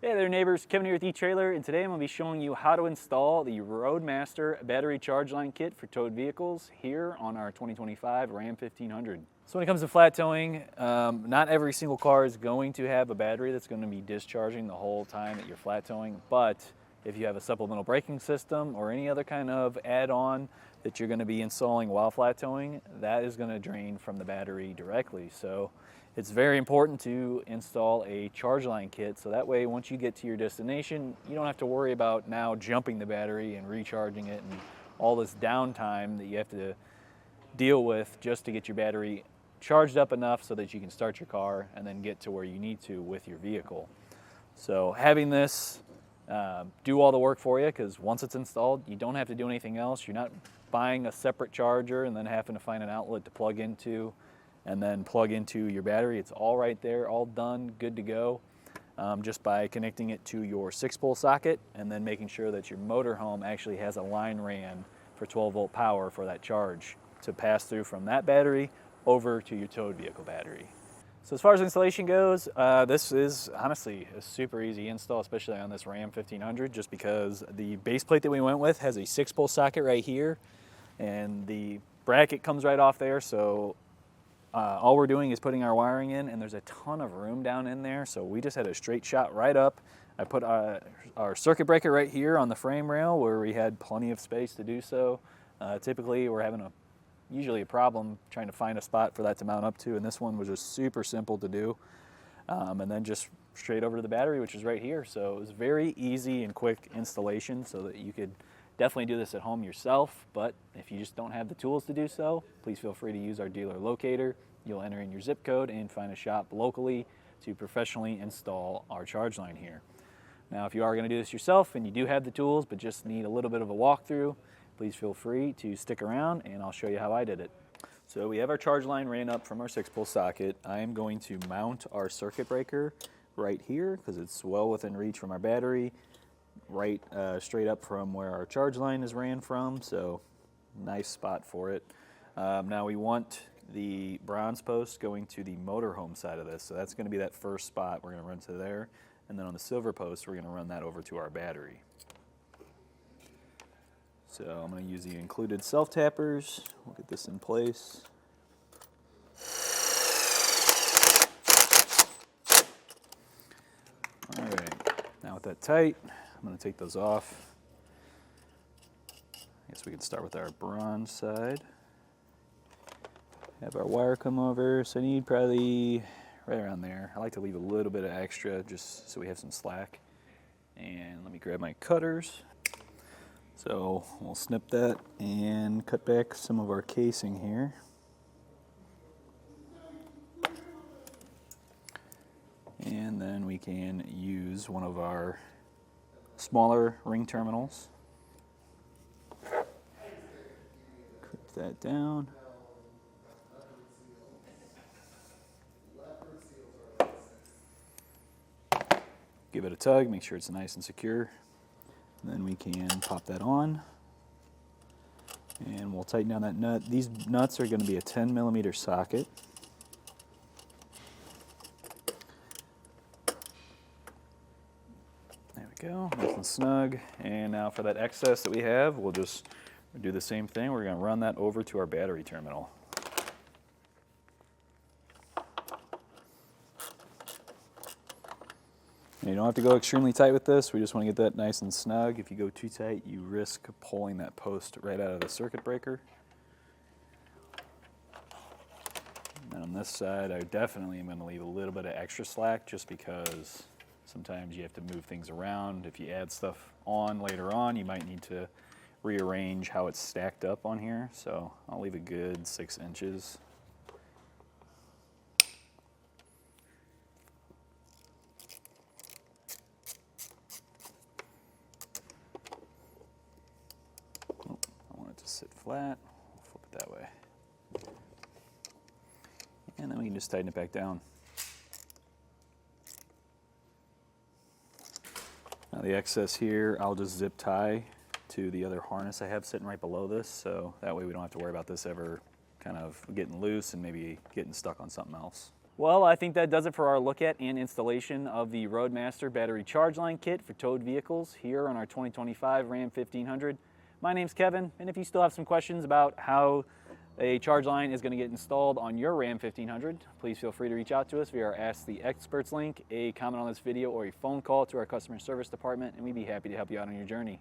Hey there neighbors, Kevin here with Etrailer, and today I'm going to be showing you how to install the Roadmaster battery charge line kit for towed vehicles here on our 2025 Ram 1500. So when it comes to flat towing, not every single car is going to have a battery that's going to be discharging the whole time that you're flat towing, but if you have a supplemental braking system or any other kind of add-on that you're going to be installing while flat towing, that is going to drain from the battery directly. So it's very important to install a charge line kit, so that way once you get to your destination, you don't have to worry about now jumping the battery and recharging it and all this downtime that you have to deal with just to get your battery charged up enough so that you can start your car and then get to where you need to with your vehicle. So having this do all the work for you, because once it's installed, you don't have to do anything else. You're not buying a separate charger and then having to find an outlet to plug into and then plug into your battery. It's all right there, all done, good to go, just by connecting it to your 6-pole socket and then making sure that your motorhome actually has a line ran for 12-volt power for that charge to pass through from that battery over to your towed vehicle battery. So as far as installation goes, this is honestly a super easy install, especially on this Ram 1500, just because the base plate that we went with has a 6-pole socket right here, and the bracket comes right off there, so all we're doing is putting our wiring in, and there's a ton of room down in there, so we just had a straight shot right up. I put our circuit breaker right here on the frame rail where we had plenty of space to do so. Typically we're having usually a problem trying to find a spot for that to mount up to, and this one was just super simple to do. And then just straight over to the battery, which is right here. So it was very easy and quick installation, so that you could definitely do this at home yourself, but if you just don't have the tools to do so, please feel free to use our dealer locator. You'll enter in your zip code and find a shop locally to professionally install our charge line here. Now, if you are going to do this yourself and you do have the tools but just need a little bit of a walkthrough, please feel free to stick around and I'll show you how I did it. So we have our charge line ran up from our 6-pole socket. I am going to mount our circuit breaker right here because it's well within reach from our battery, right straight up from where our charge line is ran from, so nice spot for it. Now we want the bronze post going to the motorhome side of this, so that's going to be that first spot. We're going to run to there, and then on the silver post we're going to run that over to our battery. So I'm going to use the included self-tappers. We'll get this in place. All right, now with that tight, I'm going to take those off. I guess we can start with our bronze side. Have our wire come over, so I need probably right around there. I like to leave a little bit of extra just so we have some slack. And let me grab my cutters. So we'll snip that and cut back some of our casing here. And then we can use one of our smaller ring terminals. Clip that down. Give it a tug, make sure it's nice and secure. And then we can pop that on. And we'll tighten down that nut. These nuts are going to be a 10mm socket. There we go, nice and snug. And now for that excess that we have, we'll just do the same thing. We're going to run that over to our battery terminal. You don't have to go extremely tight with this. We just want to get that nice and snug. If you go too tight, you risk pulling that post right out of the circuit breaker. And on this side, I definitely am going to leave a little bit of extra slack just because sometimes you have to move things around. If you add stuff on later on, you might need to rearrange how it's stacked up on here. So I'll leave a good 6 inches. Sit flat, we'll flip it that way. And then we can just tighten it back down. Now the excess here, I'll just zip tie to the other harness I have sitting right below this, so that way we don't have to worry about this ever kind of getting loose and maybe getting stuck on something else. Well, I think that does it for our look at and installation of the Roadmaster battery charge line kit for towed vehicles here on our 2025 Ram 1500. My name's Kevin, and if you still have some questions about how a charge line is going to get installed on your Ram 1500, please feel free to reach out to us via our Ask the Experts link, a comment on this video, or a phone call to our customer service department, and we'd be happy to help you out on your journey.